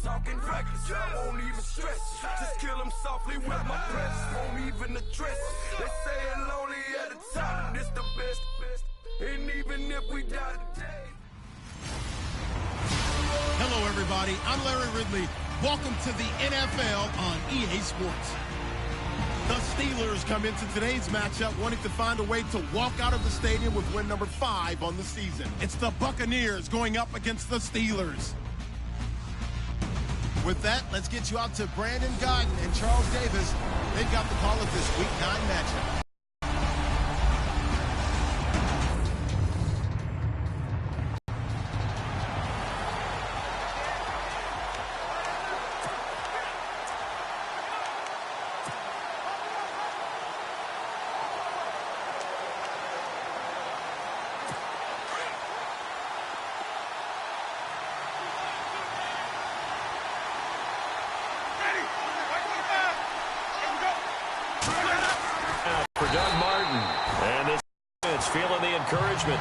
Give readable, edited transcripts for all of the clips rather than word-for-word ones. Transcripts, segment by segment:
talking reckless. I won't even stress. Just kill him softly with my breath. Won't even address. They say it lonely at the top. This the best. And even if we die today. Hello, everybody. I'm Larry Ridley. Welcome to the NFL on EA Sports. The Steelers come into today's matchup wanting to find a way to walk out of the stadium with win number 5 on the season. It's the Buccaneers going up against the Steelers. With that, let's get you out to Brandon Godden and Charles Davis. They've got the call of this Week 9 matchup.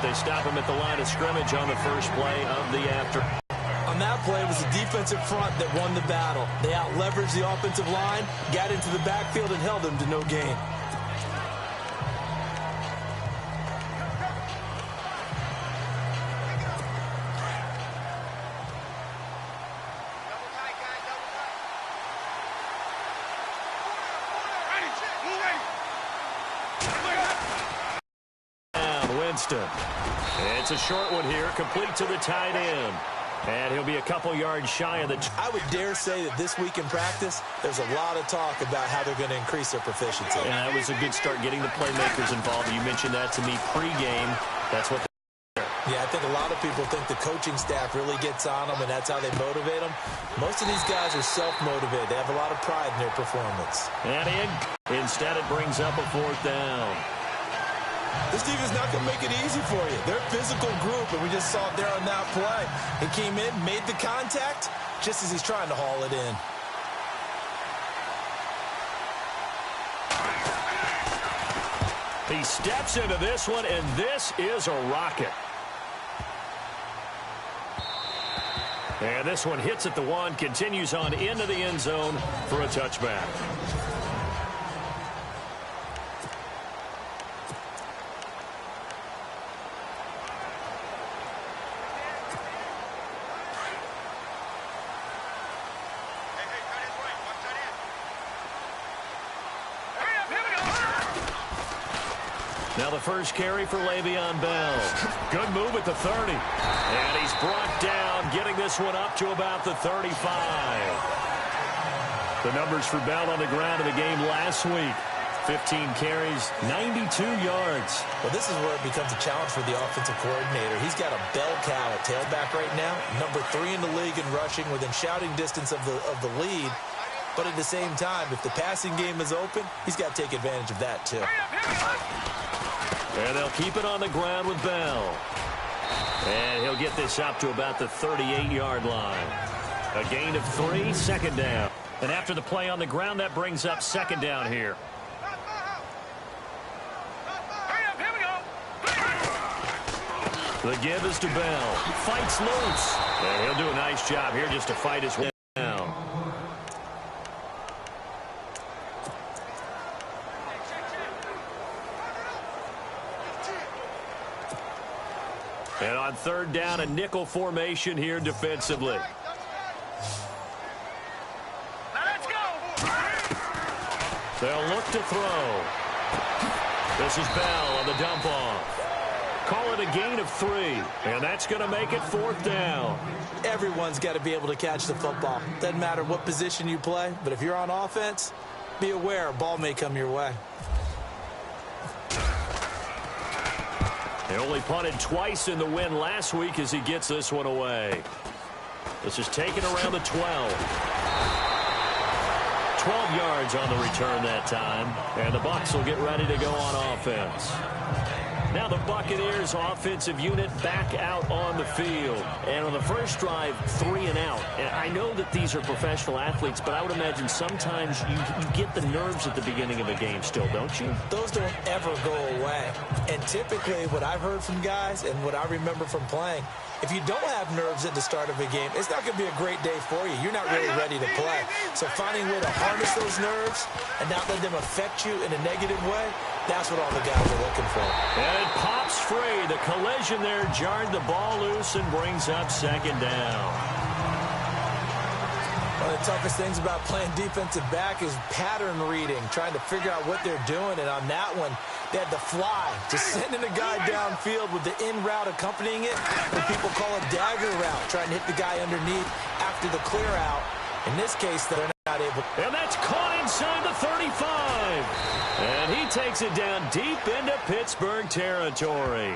They stop him at the line of scrimmage on the first play of the after. On that play, it was the defensive front that won the battle. They out-leveraged the offensive line, got into the backfield, and held them to no gain. It's a short one here, complete to the tight end. And he'll be a couple yards shy of the... I would dare say that this week in practice, there's a lot of talk about how they're going to increase their proficiency. Yeah, that was a good start getting the playmakers involved. You mentioned that to me pregame. That's what Yeah, I think a lot of people think the coaching staff really gets on them, and that's how they motivate them. Most of these guys are self-motivated. They have a lot of pride in their performance. And instead it brings up a 4th down. This defense is not going to make it easy for you. They're a physical group, and we just saw it there on that play. He came in, made the contact, just as he's trying to haul it in. He steps into this one, and this is a rocket. And this one hits at the 1, continues on into the end zone for a touchback. Now the first carry for Le'Veon Bell. Good move at the 30. And he's brought down, getting this one up to about the 35. The numbers for Bell on the ground in the game last week. 15 carries, 92 yards. Well, this is where it becomes a challenge for the offensive coordinator. He's got a bell cow at tailback right now. Number 3 in the league in rushing, within shouting distance of the lead. But at the same time, if the passing game is open, he's got to take advantage of that too. And they'll keep it on the ground with Bell. And he'll get this up to about the 38-yard line. A gain of 3, 2nd down. And after the play on the ground, that brings up 2nd down here. The give is to Bell. Fights loose. And he'll do a nice job here just to fight his way down. And on 3rd down, a nickel formation here defensively. Let's go. They'll look to throw. This is Bell on the dump off. Call it a gain of 3. And that's going to make it 4th down. Everyone's got to be able to catch the football. Doesn't matter what position you play, but if you're on offense, be aware a ball may come your way. They only punted twice in the win last week as he gets this one away. This is taken around the 12. 12 yards on the return that time. And the Bucs will get ready to go on offense. Now the Buccaneers offensive unit back out on the field. And on the first drive, 3 and out. And I know that these are professional athletes, but I would imagine sometimes you get the nerves at the beginning of a game still, don't you? Those don't ever go away. And typically what I've heard from guys and what I remember from playing, if you don't have nerves at the start of a game, it's not going to be a great day for you. You're not really ready to play. So finding a way to harness those nerves and not let them affect you in a negative way, that's what all the guys are looking for. And it pops free. The collision there jarred the ball loose and brings up second down. One of the toughest things about playing defensive back is pattern reading, trying to figure out what they're doing. And on that one, they had the fly, just sending a guy downfield with the in route accompanying it, what people call a dagger route, trying to hit the guy underneath after the clear out. In this case, they're not able. And that's caught inside the 35. And he takes it down deep into Pittsburgh territory.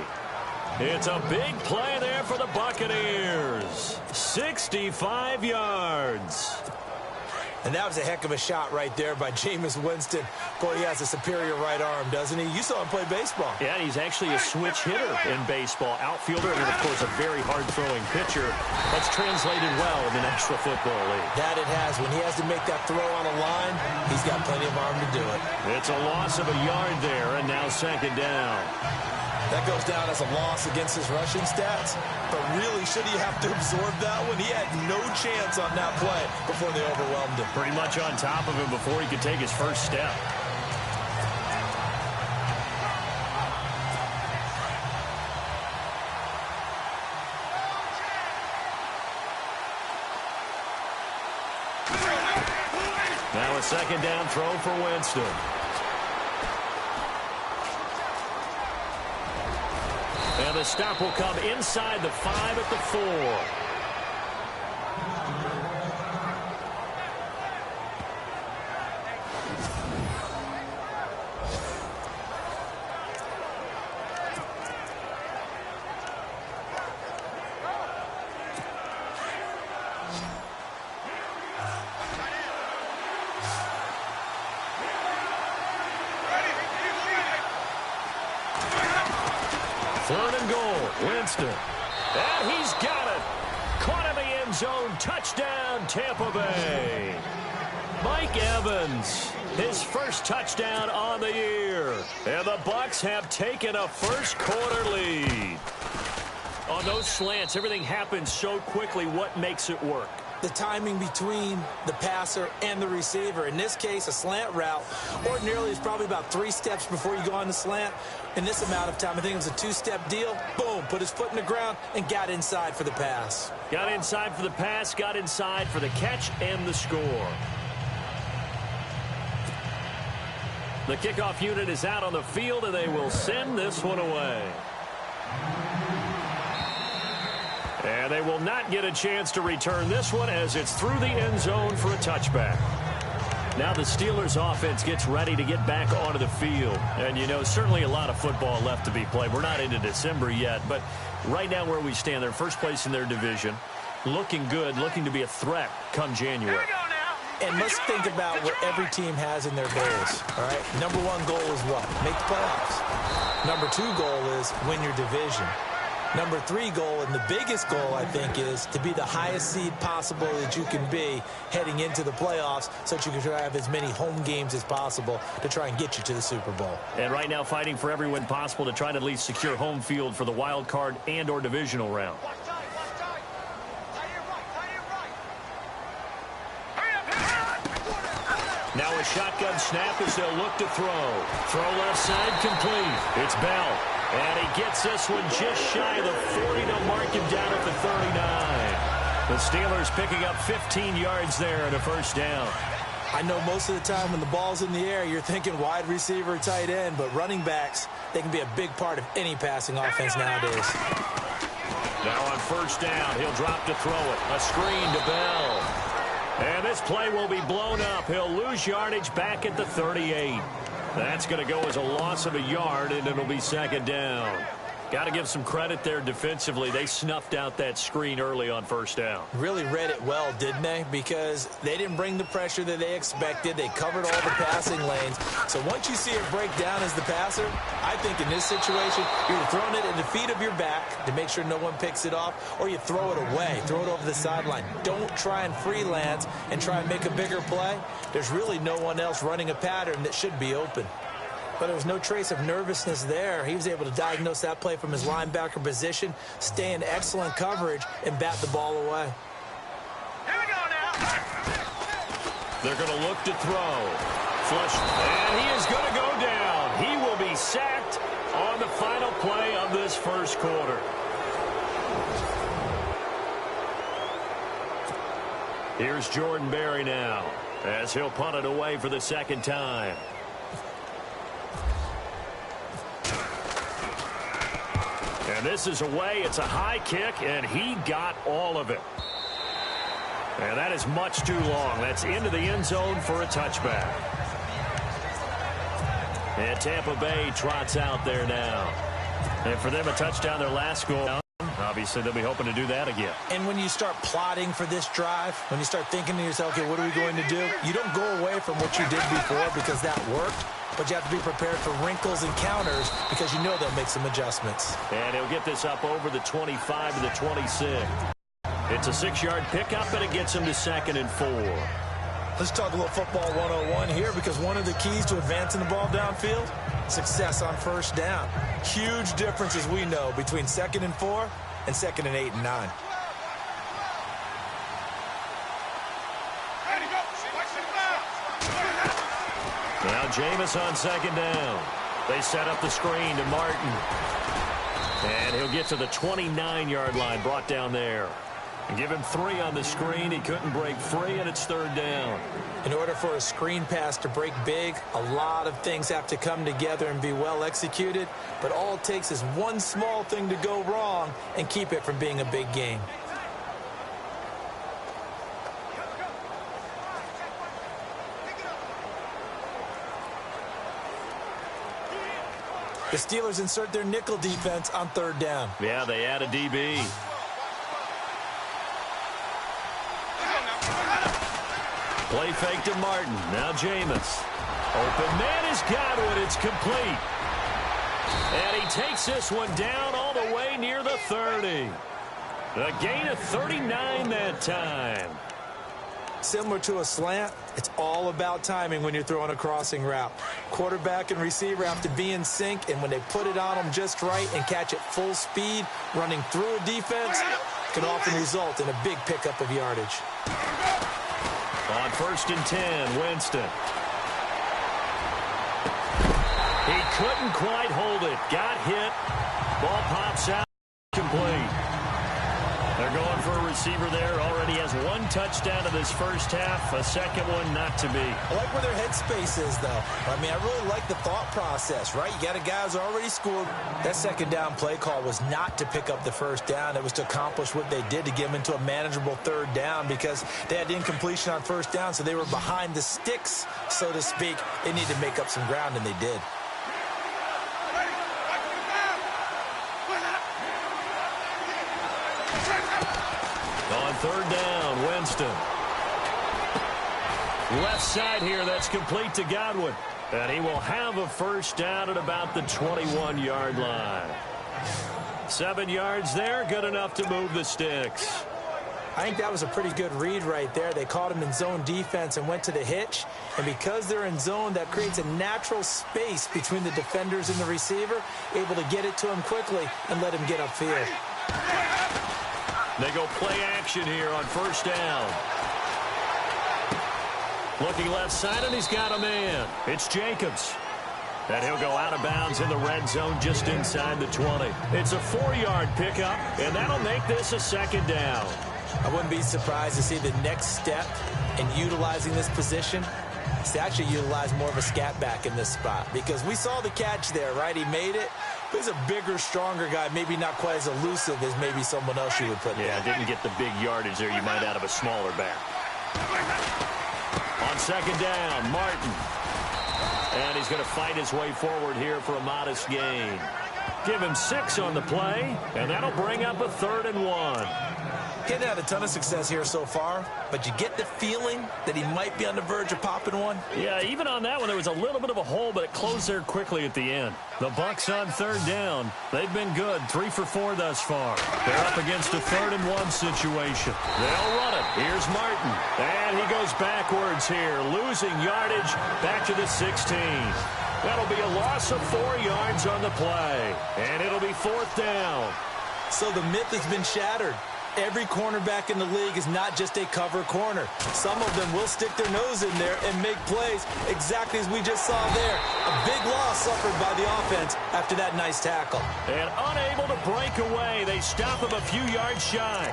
It's a big play there for the Buccaneers. 65 yards. And that was a heck of a shot right there by Jameis Winston. Boy, he has a superior right arm, doesn't he? You saw him play baseball. Yeah, he's actually a switch hitter in baseball. Outfielder and, of course, a very hard-throwing pitcher. That's translated well in the National Football League. That it has. When he has to make that throw on a line, he's got plenty of arm to do it. It's a loss of a yard there, and now second down. That goes down as a loss against his rushing stats. But really, should he have to absorb that one? He had no chance on that play before they overwhelmed him. Pretty much on top of him before he could take his first step. Now a second down throw for Winston. And the stop will come inside the 5 at the 4. Third and goal, Winston. And he's got it. Caught in the end zone. Touchdown, Tampa Bay. Mike Evans, his first touchdown on the year. And the Bucs have taken a first-quarter lead. On those slants, everything happens so quickly. What makes it work? The timing between the passer and the receiver. In this case, a slant route ordinarily is probably about 3 steps before you go on the slant. In this amount of time, I think it was a 2-step deal. Boom, put his foot in the ground and got inside for the pass. Got inside for the pass, got inside for the catch and the score. The kickoff unit is out on the field, and they will send this one away. And they will not get a chance to return this one as it's through the end zone for a touchback. Now the Steelers offense gets ready to get back onto the field. And, you know, certainly a lot of football left to be played. We're not into December yet, but right now where we stand, they're first place in their division. Looking good, looking to be a threat come January. And let's think about what every team has in their goals, all right? Number 1 goal is what? Make the playoffs. Number 2 goal is win your division. Number 3 goal, and the biggest goal, I think, is to be the highest seed possible that you can be heading into the playoffs so that you can try to have as many home games as possible to try and get you to the Super Bowl. And right now fighting for every win possible to try to at least secure home field for the wild card and or divisional round. Now a shotgun snap as they'll look to throw. Throw left side complete. It's Bell. And he gets this one just shy of the 40 to mark him down at the 39. The Steelers picking up 15 yards there and a first down. I know most of the time when the ball's in the air, you're thinking wide receiver, tight end, but running backs, they can be a big part of any passing offense nowadays. Now on first down, he'll drop to throw it. A screen to Bell. And this play will be blown up. He'll lose yardage back at the 38. That's going to go as a loss of a yard, and it'll be second down. Got to give some credit there defensively. They snuffed out that screen early on first down. Really read it well, didn't they? Because they didn't bring the pressure that they expected. They covered all the passing lanes. So once you see it break down as the passer, I think in this situation, you're either throwing it at the feet of your back to make sure no one picks it off, or you throw it away, throw it over the sideline. Don't try and freelance and try and make a bigger play. There's really no one else running a pattern that should be open. But there was no trace of nervousness there. He was able to diagnose that play from his linebacker position, stay in excellent coverage, and bat the ball away. Here we go now. They're going to look to throw. Flush, and he is going to go down. He will be sacked on the final play of this first quarter. Here's Jordan Berry now, as he'll punt it away for the second time. And this is away. It's a high kick, and he got all of it. And that is much too long. That's into the end zone for a touchback. And Tampa Bay trots out there now. And for them, a touchdown, their last goal. Obviously, they'll be hoping to do that again. And when you start plotting for this drive, when you start thinking to yourself, okay, what are we going to do? You don't go away from what you did before because that worked. But you have to be prepared for wrinkles and counters because you know they'll make some adjustments. And he'll get this up over the 25 to the 26. It's a 6-yard pickup, and it gets him to 2nd and 4. Let's talk a little football 101 here because one of the keys to advancing the ball downfield, success on first down. Huge difference, as we know, between 2nd and 4 and 2nd and 8 and 9. Now Jameis on 2nd down. They set up the screen to Martin. And he'll get to the 29-yard line, brought down there. And give him 3 on the screen. He couldn't break free, and it's 3rd down. In order for a screen pass to break big, a lot of things have to come together and be well executed. But all it takes is one small thing to go wrong and keep it from being a big game. The Steelers insert their nickel defense on 3rd down. Yeah, they add a DB. Play fake to Martin. Now Jameis. Open man is Godwin. It's complete. And he takes this one down all the way near the 30. A gain of 39 that time. Similar to a slant, it's all about timing when you're throwing a crossing route. Quarterback and receiver have to be in sync, and when they put it on them just right and catch it full speed, running through a defense can often result in a big pickup of yardage. On 1st and 10, Winston. He couldn't quite hold it. Got hit. Ball pops out. Complete. They're going for a receiver there. Already has 1 touchdown in this first half. A second one not to be. I like where their headspace is, though. I mean, I really like the thought process, right? You got a guy who's already scored. That 2nd down play call was not to pick up the 1st down. It was to accomplish what they did to get them into a manageable 3rd down because they had incompletion on 1st down, so they were behind the sticks, so to speak. They needed to make up some ground, and they did. On 3rd down, Winston. Left side here, that's complete to Godwin. And he will have a 1st down at about the 21-yard line. 7 yards there, good enough to move the sticks. I think that was a pretty good read right there. They caught him in zone defense and went to the hitch. And because they're in zone, that creates a natural space between the defenders and the receiver, able to get it to him quickly and let him get upfield. They go play action here on 1st down. Looking left side, and he's got a man. It's Jacobs. And he'll go out of bounds in the red zone just inside the 20. It's a 4-yard pickup, and that'll make this a 2nd down. I wouldn't be surprised to see the next step in utilizing this position is to actually utilize more of a scat back in this spot. Because we saw the catch there, right? He made it. He's a bigger, stronger guy, maybe not quite as elusive as maybe someone else you would put there. Yeah, didn't get the big yardage there you might out of a smaller back. On 2nd down, Martin. And he's going to fight his way forward here for a modest gain. Give him 6 on the play, and that'll bring up a 3rd and 1. Hadn't had a ton of success here so far, but you get the feeling that he might be on the verge of popping one. Yeah, even on that one, there was a little bit of a hole, but it closed there quickly at the end. The Bucs on 3rd down. They've been good, 3 for 4 thus far. They're up against a 3rd and 1 situation. They'll run it. Here's Martin, and he goes backwards here, losing yardage back to the 16. That'll be a loss of 4 yards on the play, and it'll be 4th down. So the myth has been shattered. Every cornerback in the league is not just a cover corner. Some of them will stick their nose in there and make plays exactly as we just saw there. A big loss suffered by the offense after that nice tackle. And unable to break away, they stop him a few yards shy.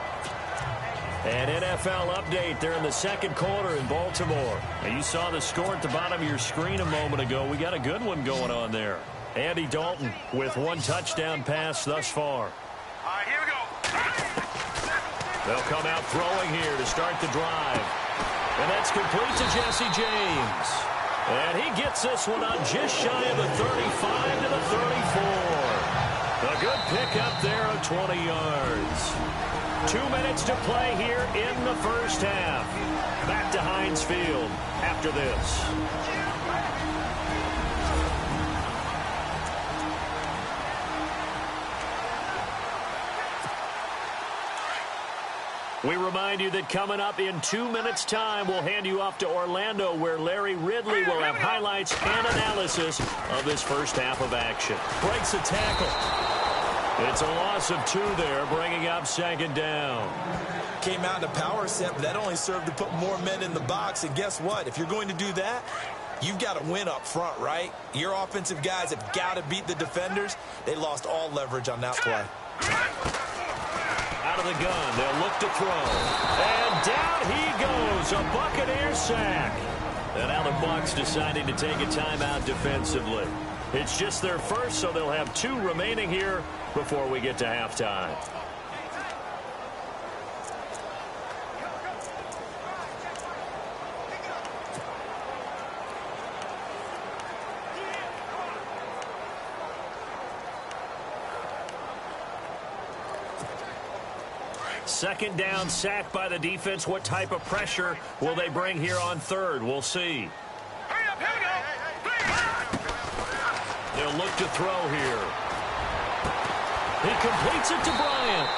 An NFL update there in the 2nd quarter in Baltimore. Now, you saw the score at the bottom of your screen a moment ago. We got a good one going on there. Andy Dalton with 1 touchdown pass thus far. All right, here we go. They'll come out throwing here to start the drive. And that's complete to Jesse James. And he gets this one on just shy of the 35 to the 34. A good pickup there of 20 yards. 2 minutes to play here in the first half. Back to Heinz Field after this. We remind you that coming up in 2 minutes' time, we'll hand you off to Orlando, where Larry Ridley will have highlights and analysis of this first half of action. Breaks a tackle. It's a loss of 2 there, bringing up 2nd down. Came out in a power set, but that only served to put more men in the box. And guess what? If you're going to do that, you've got to win up front, right? Your offensive guys have got to beat the defenders. They lost all leverage on that play. Out of the gun, they'll look to throw. And down he goes, a Buccaneer sack. And now the Bucs deciding to take a timeout defensively. It's just their first, so they'll have 2 remaining here before we get to halftime. Second down, sack by the defense. What type of pressure will they bring here on 3rd? We'll see. Hurry up, here we go. They'll look to throw here. He completes it to Bryant.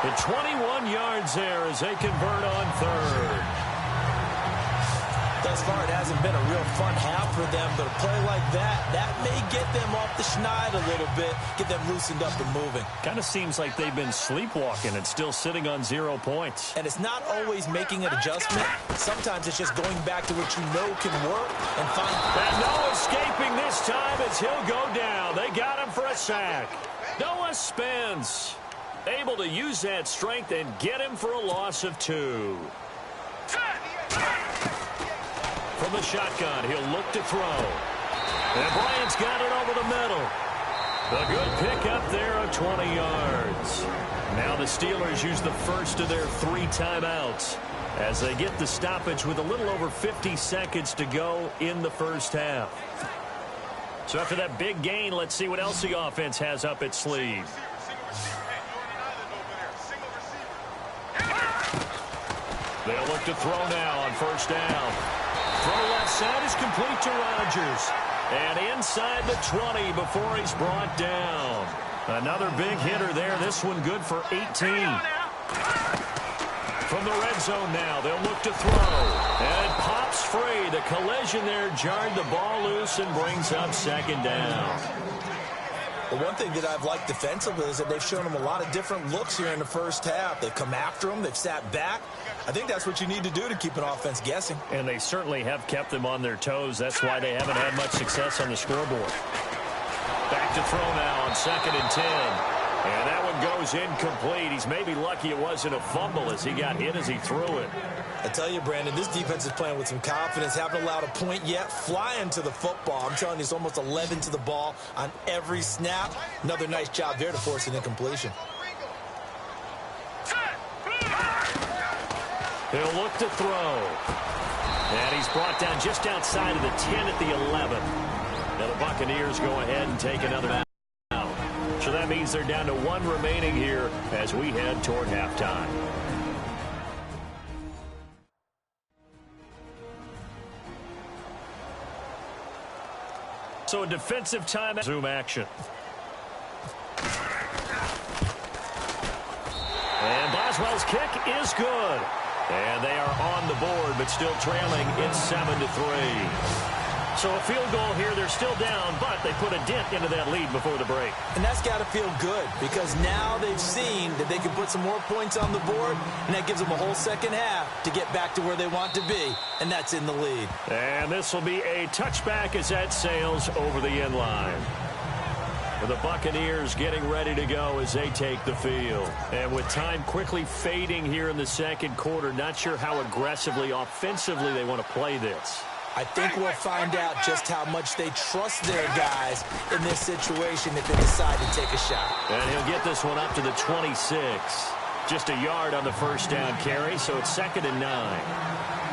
The 21 yards there as they convert on 3rd. Thus far, it hasn't been a real fun half for them, but a play like that may get them off the schneid a little bit, get them loosened up and moving. Kind of seems like they've been sleepwalking and still sitting on 0 points. And it's not always making an adjustment. Sometimes it's just going back to what you know can work and find. And no escaping this time as he'll go down. They got him for a sack. Noah Spence able to use that strength and get him for a loss of 2. From the shotgun, he'll look to throw. And Bryant's got it over the middle. A good pickup there of 20 yards. Now the Steelers use the first of their 3 timeouts as they get the stoppage with a little over 50 seconds to go in the first half. So after that big gain, let's see what else the offense has up its sleeve. They'll look to throw now on 1st down. Throw left side is complete to Rodgers. And inside the 20 before he's brought down. Another big hitter there. This one good for 18. From the red zone now, they'll look to throw. And it pops free. The collision there jarred the ball loose and brings up 2nd down. The one thing that I've liked defensively is that they've shown them a lot of different looks here in the first half. They've come after them. They've sat back. I think that's what you need to do to keep an offense guessing. And they certainly have kept them on their toes. That's why they haven't had much success on the scoreboard. Back to throw now on 2nd and 10. And that one goes incomplete. He's maybe lucky it wasn't a fumble as he got hit as he threw it. I tell you, Brandon, this defense is playing with some confidence. Haven't allowed a point yet. Flying to the football. I'm telling you, it's almost 11 to the ball on every snap. Another nice job there to force an incompletion. He'll look to throw. And he's brought down just outside of the 10 at the 11. Now the Buccaneers go ahead and take another out. So that means they're down to 1 remaining here as we head toward halftime. So a defensive time. Zoom action. And Boswell's kick is good. And they are on the board, but still trailing. It's 7-3. So a field goal here. They're still down, but they put a dent into that lead before the break. And that's got to feel good because now they've seen that they can put some more points on the board, and that gives them a whole second half to get back to where they want to be, and that's in the lead. And this will be a touchback as that sails over the end line. The Buccaneers getting ready to go as they take the field. And with time quickly fading here in the second quarter, not sure how aggressively, offensively they want to play this. I think we'll find out just how much they trust their guys in this situation if they decide to take a shot. And he'll get this one up to the 26. Just a yard on the first down carry, so it's 2nd and 9.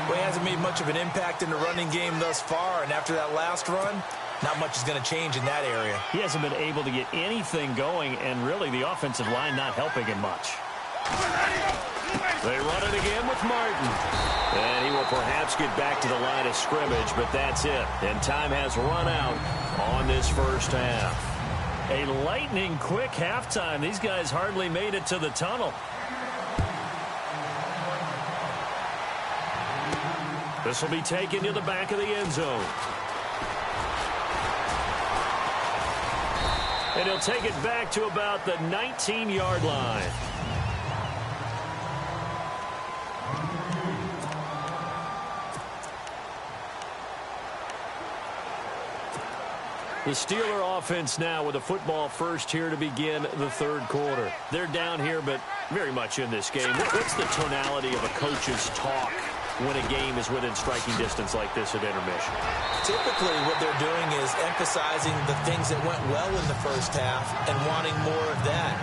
Well, he hasn't made much of an impact in the running game thus far, and after that last run, not much is going to change in that area. He hasn't been able to get anything going, and really the offensive line not helping him much. They run it again with Martin. And he will perhaps get back to the line of scrimmage, but that's it. And time has run out on this first half. A lightning quick halftime. These guys hardly made it to the tunnel. This will be taken to the back of the end zone. And he'll take it back to about the 19-yard line. The Steeler offense now with a football first here to begin the third quarter. They're down here, but very much in this game. What's the tonality of a coach's talk when a game is within striking distance like this at intermission? Typically, what they're doing is emphasizing the things that went well in the first half and wanting more of that.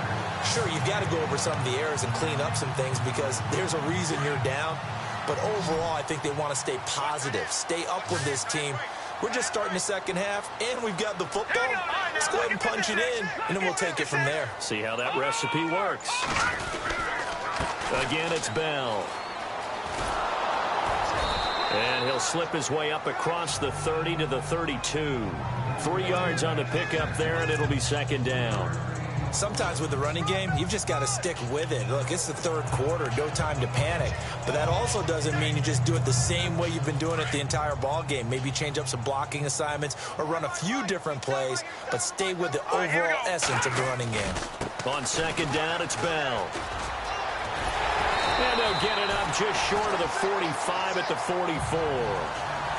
Sure, you've got to go over some of the errors and clean up some things because there's a reason you're down. But overall, I think they want to stay positive, stay up with this team. We're just starting the second half, and we've got the football. Let's go ahead and punch it in, and then we'll take it from there. See how that recipe works. Again, it's Bell. And he'll slip his way up across the 30 to the 32. 3 yards on the pickup there, and it'll be 2nd down. Sometimes with the running game, you've just got to stick with it. Look, it's the third quarter, no time to panic. But that also doesn't mean you just do it the same way you've been doing it the entire ball game. Maybe change up some blocking assignments or run a few different plays, but stay with the overall essence of the running game. On 2nd down, it's Bell. And they'll get it up just short of the 45 at the 44.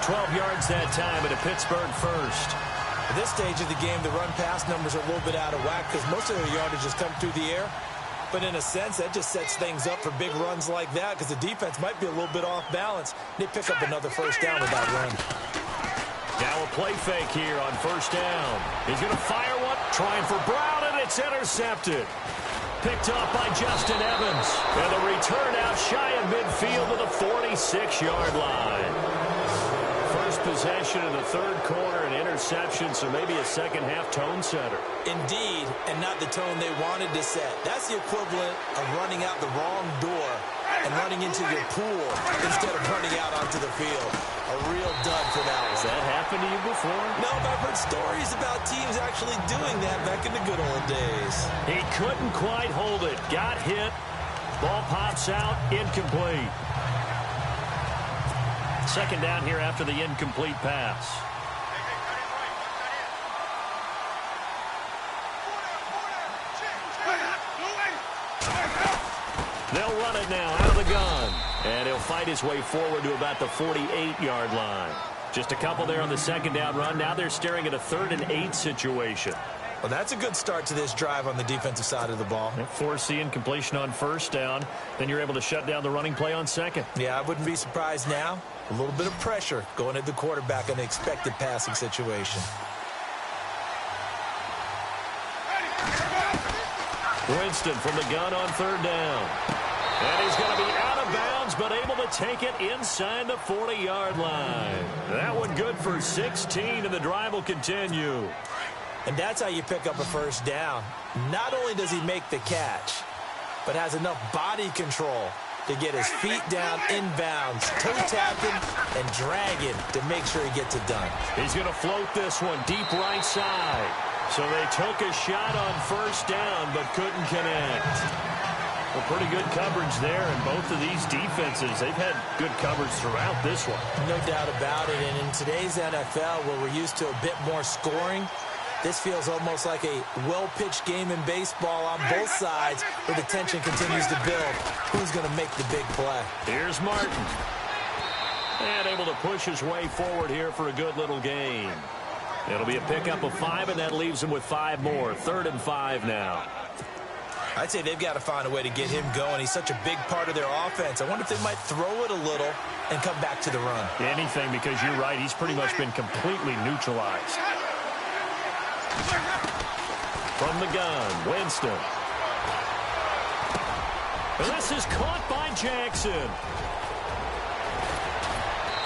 12 yards that time at a Pittsburgh first. At this stage of the game, the run-pass numbers are a little bit out of whack because most of their yardage has come through the air. But in a sense, that just sets things up for big runs like that because the defense might be a little bit off balance. They pick up another first down with that run. Now a play fake here on first down. He's going to fire one, trying for Brown, and it's intercepted. Picked off by Justin Evans. And the return out shy of midfield to the 46-yard line. First possession in the third quarter, an interception, so maybe a second-half tone setter. Indeed, and not the tone they wanted to set. That's the equivalent of running out the wrong door and running into your pool instead of running out onto the field. A real dud for that one. Has that happened to you before? No, but I've heard stories about teams actually doing that back in the good old days. He couldn't quite hold it. Got hit. Ball pops out. Incomplete. 2nd down here after the incomplete pass. They'll run it now out of the gun. And he'll fight his way forward to about the 48-yard line. Just a couple there on the 2nd down run. Now they're staring at a 3rd and 8 situation. Well, that's a good start to this drive on the defensive side of the ball. Force the incompletion on first down. Then you're able to shut down the running play on 2nd. Yeah, I wouldn't be surprised now. A little bit of pressure going at the quarterback in an expected passing situation. Winston from the gun on 3rd down. And he's going to be out of bounds, but able to take it inside the 40-yard line. That one good for 16, and the drive will continue. And that's how you pick up a first down. Not only does he make the catch, but has enough body control to get his feet down inbounds, toe-tapping and dragging to make sure he gets it done. He's going to float this one deep right side. So they took a shot on first down but couldn't connect. Well, pretty good coverage there, and both of these defenses, they've had good coverage throughout this one. No doubt about it, and in today's NFL where we're used to a bit more scoring, this feels almost like a well-pitched game in baseball on both sides where the tension continues to build. Who's going to make the big play? Here's Martin. And able to push his way forward here for a good little gain. It'll be a pickup of 5, and that leaves him with 5 more. 3rd and 5 now. I'd say they've got to find a way to get him going. He's such a big part of their offense. I wonder if they might throw it a little and come back to the run. Anything, because you're right. He's pretty much been completely neutralized. From the gun, Winston. This is caught by Jackson.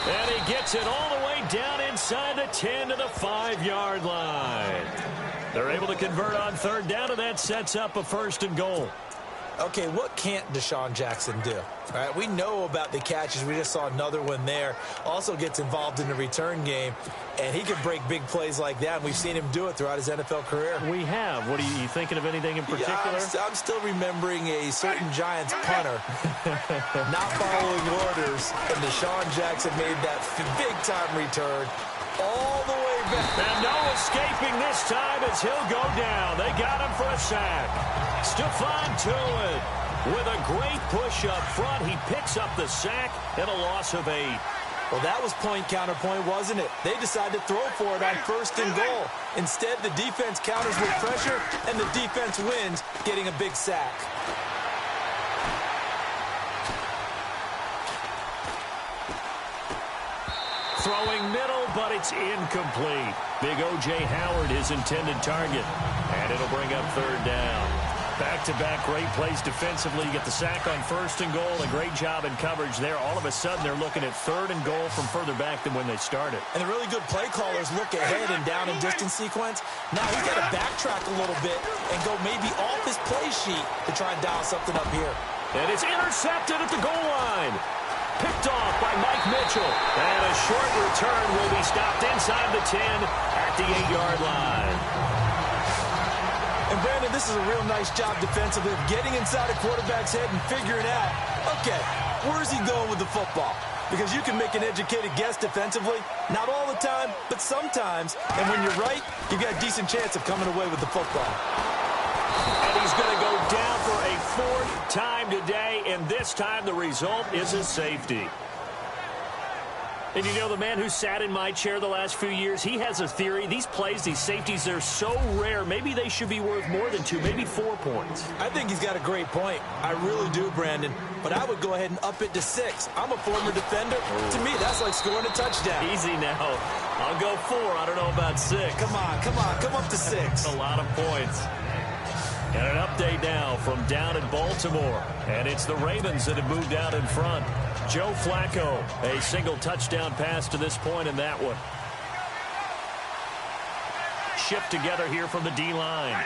And he gets it all the way down inside the 10 to the 5-yard line. They're able to convert on 3rd down, and that sets up a 1st and goal. Okay, what can't Deshaun Jackson do? All right, we know about the catches. We just saw another one there. Also gets involved in the return game, and he can break big plays like that. And we've seen him do it throughout his NFL career. We have. What are you thinking of anything in particular? Yeah, I'm still remembering a certain Giants punter not following orders, and Deshaun Jackson made that big-time return all the way back. And no escaping this time as he'll go down. They got him for a sack. Stephon Tuitt with a great push up front. He picks up the sack and a loss of 8. Well, that was point counterpoint, wasn't it? They decided to throw for it on 1st and goal. Instead, the defense counters with pressure, and the defense wins, getting a big sack. Throwing middle, but it's incomplete. Big O.J. Howard, his intended target. And it'll bring up 3rd down. Back-to-back great plays defensively. You get the sack on 1st and goal. A great job in coverage there. All of a sudden, they're looking at 3rd and goal from further back than when they started. And the really good play callers look ahead and down and distance sequence. Now he's got to backtrack a little bit and go maybe off his play sheet to try and dial something up here. And it's intercepted at the goal line. Picked off by Mike Mitchell. And a short return will be stopped inside the 10 at the 8-yard line. And, Brandon, this is a real nice job defensively of getting inside a quarterback's head and figuring out, okay, where's he going with the football? Because you can make an educated guess defensively. Not all the time, but sometimes. And when you're right, you've got a decent chance of coming away with the football. And he's going to go down for a 4th time today, and this time the result is a safety. And you know, the man who sat in my chair the last few years, he has a theory. These plays, these safeties, they're so rare. Maybe they should be worth more than 2, maybe 4 points. I think he's got a great point. I really do, Brandon. But I would go ahead and up it to 6. I'm a former defender. To me, that's like scoring a touchdown. Easy now. I'll go 4. I don't know about 6. Come on. Come up to 6. A lot of points. And an update now from down in Baltimore. And it's the Ravens that have moved out in front. Joe Flacco, a single touchdown pass to this point in that one. Shift together here from the D-line.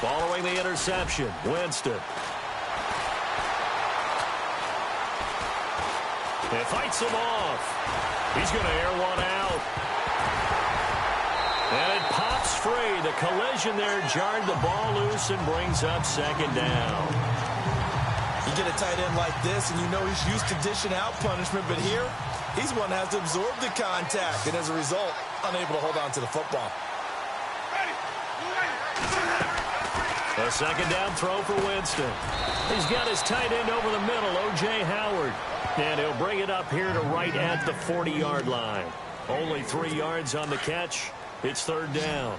Following the interception, Winston. It fights him off. He's going to air one out. And it pops free. The collision there jarred the ball loose and brings up 2nd down. You get a tight end like this, and you know he's used to dishing out punishment, but here, he's one that has to absorb the contact, and as a result, unable to hold on to the football. A 2nd down throw for Winston. He's got his tight end over the middle, O.J. Howard. And he'll bring it up here to right at the 40-yard line. Only 3 yards on the catch. It's 3rd down.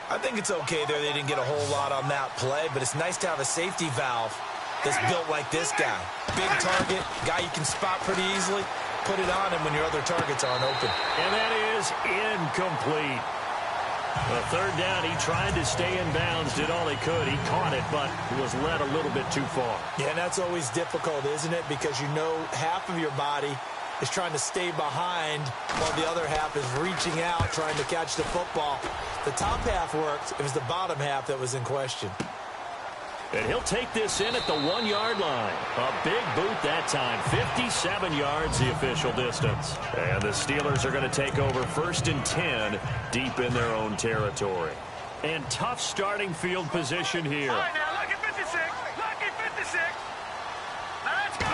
I think it's okay there. They didn't get a whole lot on that play, but it's nice to have a safety valve that's built like this guy. Big target, guy you can spot pretty easily. Put it on him when your other targets aren't open. And that is incomplete. The 3rd down, he tried to stay in bounds, did all he could. He caught it, but he was led a little bit too far. Yeah, and that's always difficult, isn't it? Because you know half of your body is trying to stay behind while the other half is reaching out, trying to catch the football. The top half worked. It was the bottom half that was in question. And he'll take this in at the 1-yard line. A big boot that time. 57 yards the official distance. And the Steelers are going to take over 1st and 10 deep in their own territory. And tough starting field position here. All right, now look at 56. Look at 56. Now let's go.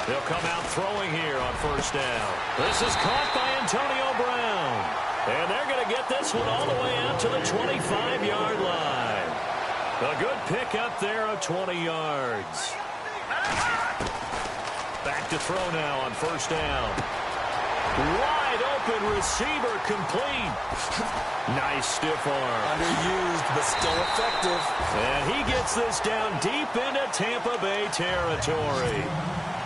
They'll come out throwing here on 1st down. This is caught by Antonio Brown. And they're going to get this one all the way out to the 25-yard line. A good pickup there of 20 yards. Back to throw now on 1st down. Wide open receiver complete. Nice stiff arm. Underused, but still effective. And he gets this down deep into Tampa Bay territory.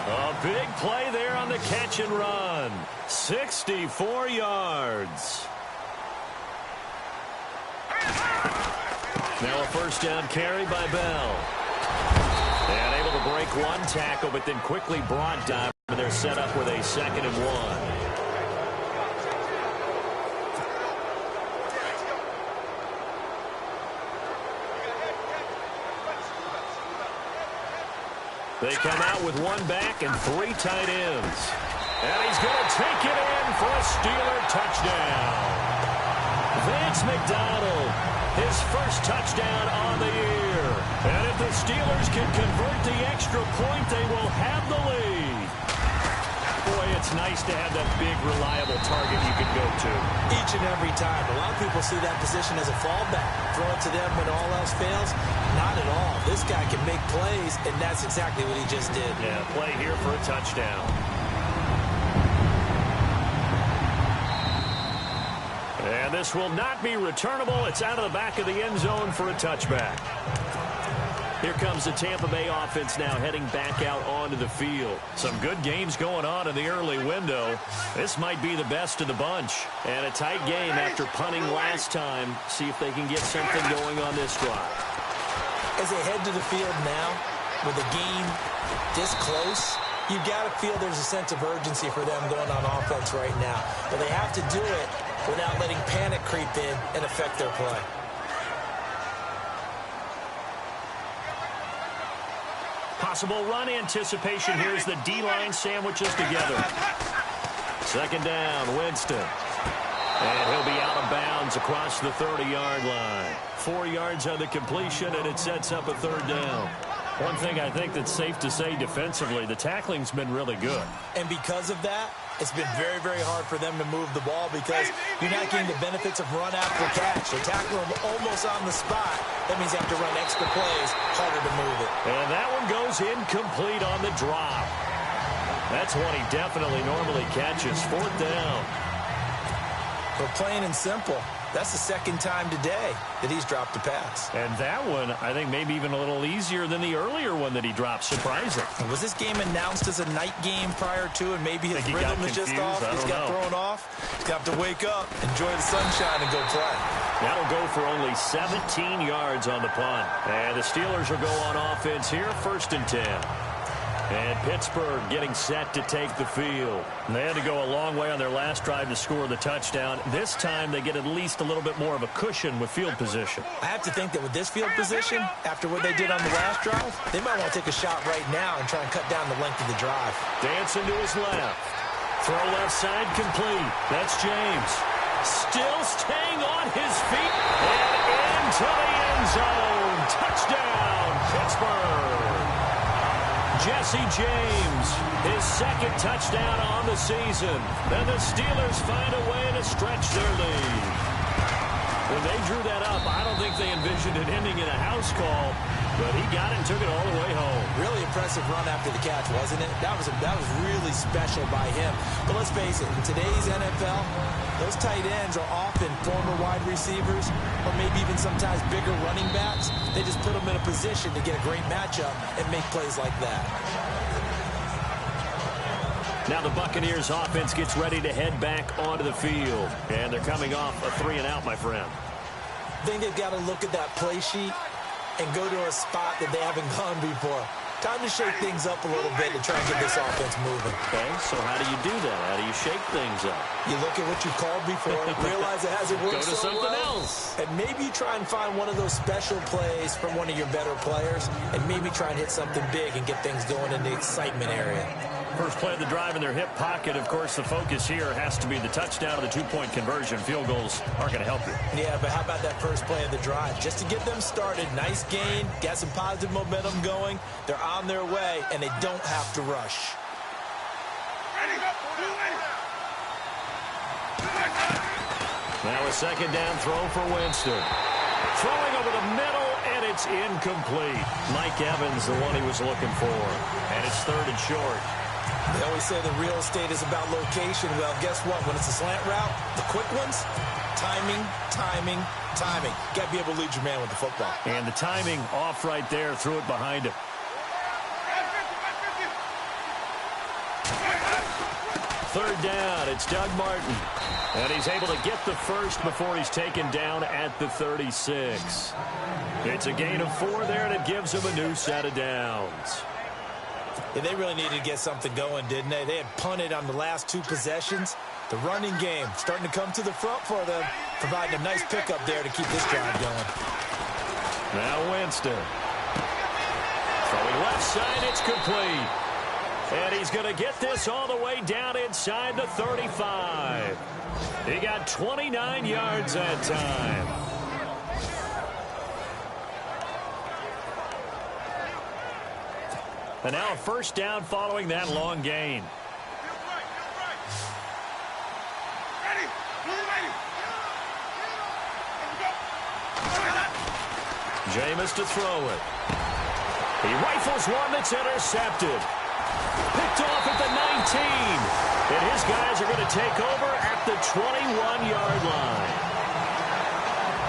A big play there on the catch and run. 64 yards. Now a 1st down carry by Bell. And able to break one tackle, but then quickly brought down. They're set up with a 2nd and 1. They come out with 1 back and 3 tight ends. And he's going to take it in for a Steeler touchdown. Vance McDonald, his first touchdown on the year. And if the Steelers can convert the extra point, they will have the lead. Boy, it's nice to have that big, reliable target you can go to. Each and every time. A lot of people see that position as a fallback. Throw it to them when all else fails. Not at all. This guy can make plays, and that's exactly what he just did. Yeah, play here for a touchdown. And this will not be returnable. It's out of the back of the end zone for a touchback. Here comes the Tampa Bay offense now heading back out onto the field. Some good games going on in the early window. This might be the best of the bunch. And a tight game after punting last time. See if they can get something going on this drive. As they head to the field now, with the game this close, you got to feel there's a sense of urgency for them going on offense right now. But they have to do it without letting panic creep in and affect their play. Possible run anticipation here as the D-line sandwiches together. 2nd down, Winston. And he'll be out of bounds across the 30-yard line. 4 yards on the completion, and it sets up a 3rd down. One thing I think that's safe to say defensively, the tackling's been really good. And because of that, it's been very, very hard for them to move the ball because you're not getting the benefits of run after catch. They tackle them almost on the spot. That means you have to run extra plays, harder to move it. And that one goes incomplete on the drop. That's one he definitely normally catches. 4th down. But plain and simple, that's the 2nd time today that he's dropped a pass. And that one, I think, maybe even a little easier than the earlier one that he dropped. Surprising. Was this game announced as a night game prior to, and maybe his rhythm is just off? He's got thrown off. He's got to wake up, enjoy the sunshine, and go play. That'll go for only 17 yards on the punt. And the Steelers will go on offense here, 1st and 10. And Pittsburgh getting set to take the field. They had to go a long way on their last drive to score the touchdown. This time they get at least a little bit more of a cushion with field position. I have to think that with this field position, after what they did on the last drive, they might want to take a shot right now and try and cut down the length of the drive. Dancing to his left. Throw left side complete. That's James. Still staying on his feet. And into the end zone. Touchdown, Pittsburgh. Jesse James, his 2nd touchdown on the season. And the Steelers find a way to stretch their lead. When they drew that up, I don't think they envisioned it ending in a house call, but he got it and took it all the way home. Really impressive run after the catch, wasn't it? That was really special by him. But let's face it, in today's NFL, those tight ends are often former wide receivers or maybe even sometimes bigger running backs. They just put them in a position to get a great matchup and make plays like that. Now the Buccaneers offense gets ready to head back onto the field. And they're coming off a 3-and-out, my friend. I think they've got to look at that play sheet and go to a spot that they haven't gone before. Time to shake things up a little bit to try and get this offense moving. Okay, so how do you do that? How do you shake things up? You look at what you called before, realize it hasn't worked Go to so something well, else. and maybe you try and find one of those special plays from one of your better players, and maybe try and hit something big and get things going in the excitement area. First play of the drive in their hip pocket. Of course, the focus here has to be the touchdown or the two-point conversion. Field goals aren't going to help you. Yeah, but how about that first play of the drive? Just to get them started, nice gain, got some positive momentum going. They're on their way, and they don't have to rush. Now a second down throw for Winston. Throwing over the middle, and it's incomplete. Mike Evans, the one he was looking for. And it's third and short. They always say the real estate is about location. Well, guess what? When it's a slant route, the quick ones, timing, timing, timing. Got to be able to lead your man with the football. And the timing off right there, threw it behind him. Third down, it's Doug Martin. And he's able to get the first before he's taken down at the 36. It's a gain of 4 there, and it gives him a new set of downs. Yeah, they really needed to get something going, didn't they? They had punted on the last 2 possessions. The running game starting to come to the front for them, providing a nice pickup there to keep this drive going. Now Winston. Throwing left side, it's complete. And he's going to get this all the way down inside the 35. He got 29 yards that time. And now a first down following that long gain. Jameis to throw it. He rifles one that's intercepted. Picked off at the 19. And his guys are going to take over at the 21-yard line.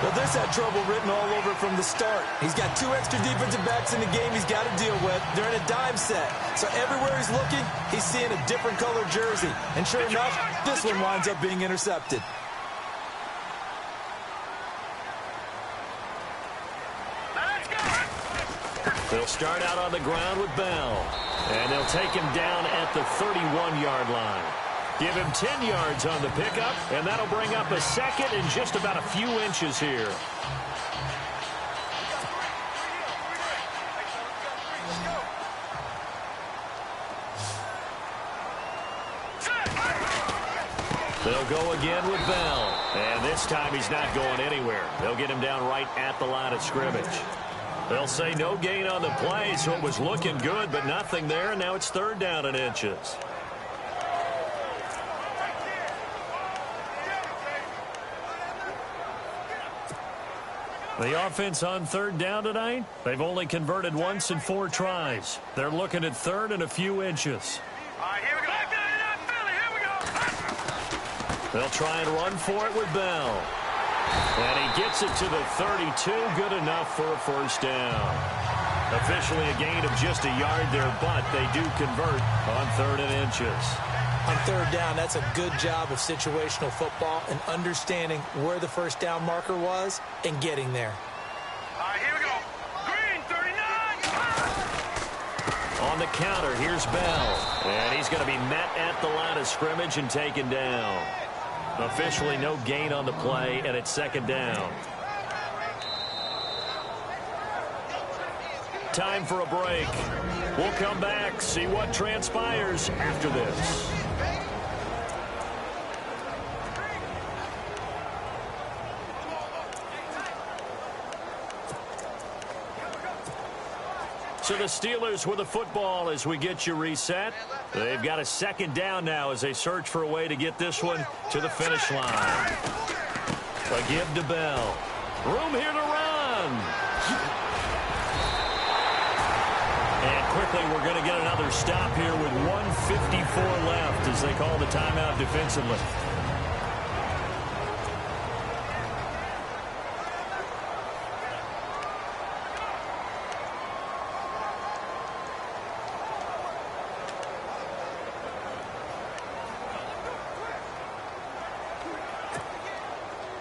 Well, this had trouble written all over from the start. He's got 2 extra defensive backs in the game he's got to deal with. They're in a dime set. So everywhere he's looking, he's seeing a different color jersey. And sure enough, this one winds up being intercepted. They'll start out on the ground with Bell. And they'll take him down at the 31-yard line. Give him 10 yards on the pickup, and that'll bring up a second and just about a few inches here. They'll go again with Bell. And this time he's not going anywhere. They'll get him down right at the line of scrimmage. They'll say no gain on the play, so it was looking good, but nothing there, and now it's third down and inches. The offense on third down tonight, they've only converted once in 4 tries. They're looking at third and a few inches. All right, here we go. Here we go. They'll try and run for it with Bell. And he gets it to the 32, good enough for a first down. Officially a gain of just a yard there, but they do convert on third and inches. On third down, that's a good job of situational football and understanding where the first down marker was and getting there. All right, here we go. Green, 39. On the counter, here's Bell. And he's going to be met at the line of scrimmage and taken down. Officially no gain on the play, and it's second down. Time for a break. We'll come back, see what transpires after this. So the Steelers with the football as we get you reset. They've got a second down now as they search for a way to get this one to the finish line. A give to Bell. Room here to run. And quickly we're going to get another stop here with 1:54 left as they call the timeout defensively.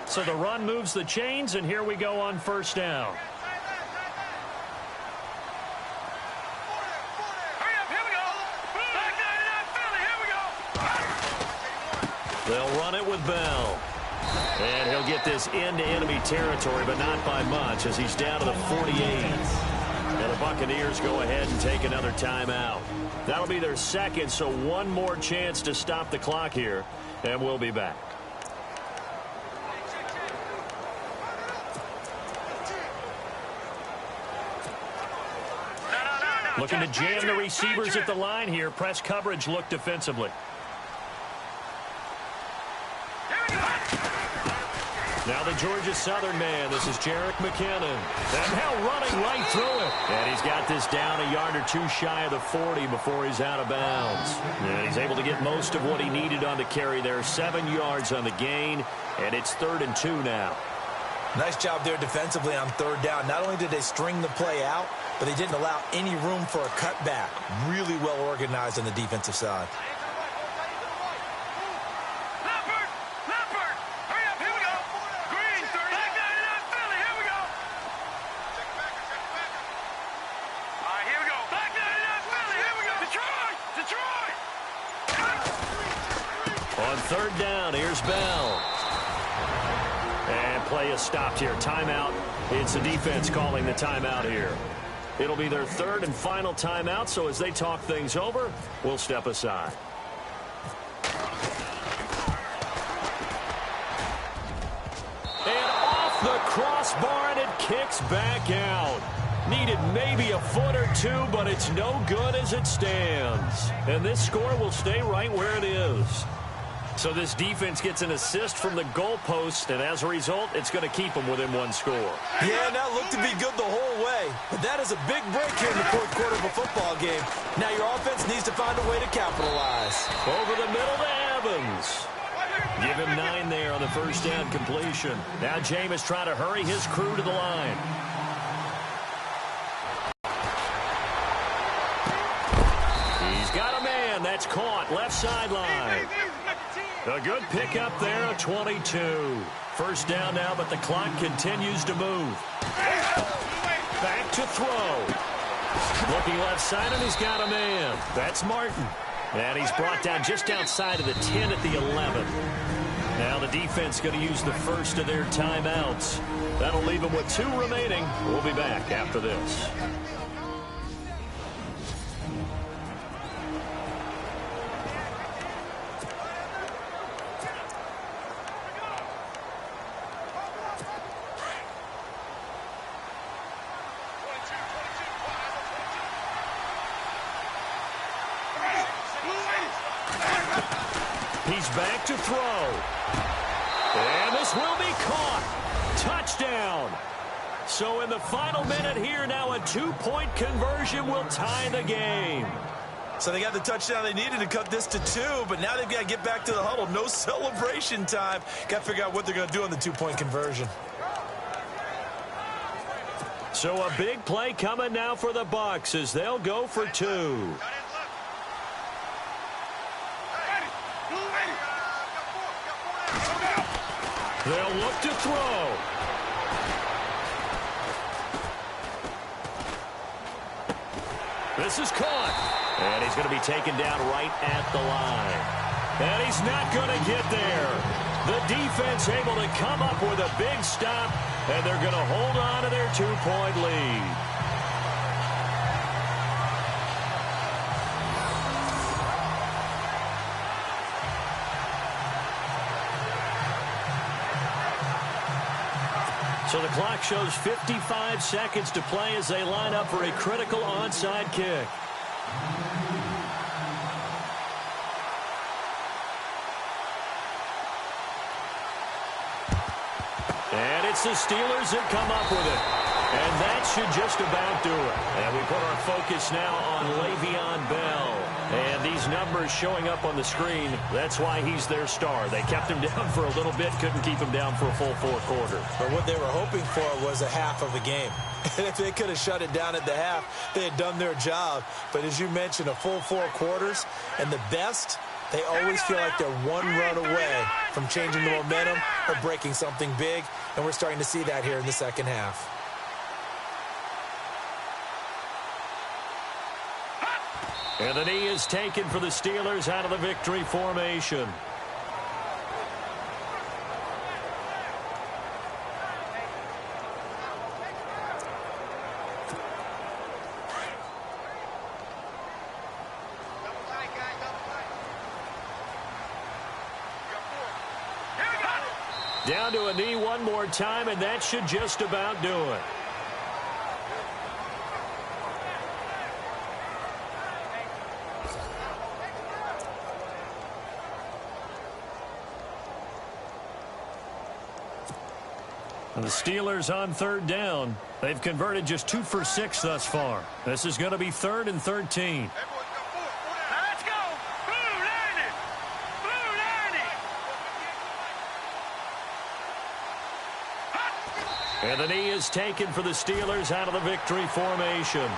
So the run moves the chains, and here we go on first down. They'll run it with Bell. And he'll get this into enemy territory, but not by much, as he's down to the 48. And the Buccaneers go ahead and take another timeout. That'll be their second, so one more chance to stop the clock here, and we'll be back. Looking to jam the receivers at the line here. Press coverage look defensively. Now the Georgia Southern man. This is Jerick McKinnon. And now running right through it. And he's got this down a yard or two shy of the 40 before he's out of bounds. And he's able to get most of what he needed on the carry there. 7 yards on the gain. And it's 3rd and 2 now. Nice job there defensively on 3rd down. Not only did they string the play out, but they didn't allow any room for a cutback. Really well organized on the defensive side. On 3rd down, here's Bell. And play is stopped here. Timeout. It's the defense calling the timeout here. It'll be their 3rd and final timeout, so as they talk things over, we'll step aside. And off the crossbar, and it kicks back out. Needed maybe a foot or two, but it's no good as it stands. And this score will stay right where it is. So this defense gets an assist from the goalpost, and as a result, it's going to keep them within 1 score. Yeah, that looked to be good the whole way. But that is a big break here in the 4th quarter of a football game. Now your offense needs to find a way to capitalize. Over the middle to Evans. Give him 9 there on the 1st down completion. Now Jameis trying to hurry his crew to the line. He's got a man. That's caught. Left sideline. A good pickup there, a 22. 1st down now, but the clock continues to move. Back to throw. Looking left side, and he's got a man. That's Martin. And he's brought down just outside of the 10 at the 11. Now the defense going to use the first of their timeouts. That'll leave them with 2 remaining. We'll be back after this. He's back to throw. And this will be caught. Touchdown. So in the final minute here, now a 2-point conversion will tie the game. So they got the touchdown they needed to cut this to 2, but now they've got to get back to the huddle. No celebration time. Got to figure out what they're going to do on the 2-point conversion. So a big play coming now for the Bucs as they'll go for 2. They'll look to throw. This is caught. And he's going to be taken down right at the line. And he's not going to get there. The defense able to come up with a big stop, and they're going to hold on to their 2-point lead. So the clock shows 55 seconds to play as they line up for a critical onside kick. And it's the Steelers that come up with it. And that should just about do it. And we put our focus now on Le'Veon Bell. And these numbers showing up on the screen, that's why he's their star. They kept him down for a little bit, couldn't keep him down for a full 4 quarters. But what they were hoping for was a half of the game. And if they could have shut it down at the half, they had done their job. But as you mentioned, a full 4 quarters, and the best, they always feel like they're 1 run away from changing the momentum or breaking something big. And we're starting to see that here in the second half. And the knee is taken for the Steelers out of the victory formation. Down to a knee one more time, and that should just about do it. And the Steelers on third down. They've converted just 2 for 6 thus far. This is going to be 3rd and 13. Let's go. Blue line it. Blue line it. And the knee is taken for the Steelers out of the victory formation.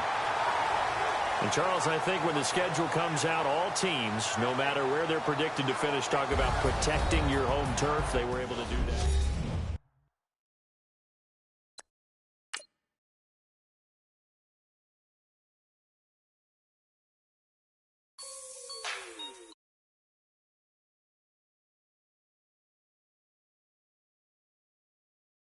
And, Charles, I think when the schedule comes out, all teams, no matter where they're predicted to finish, talk about protecting your home turf. They were able to do that.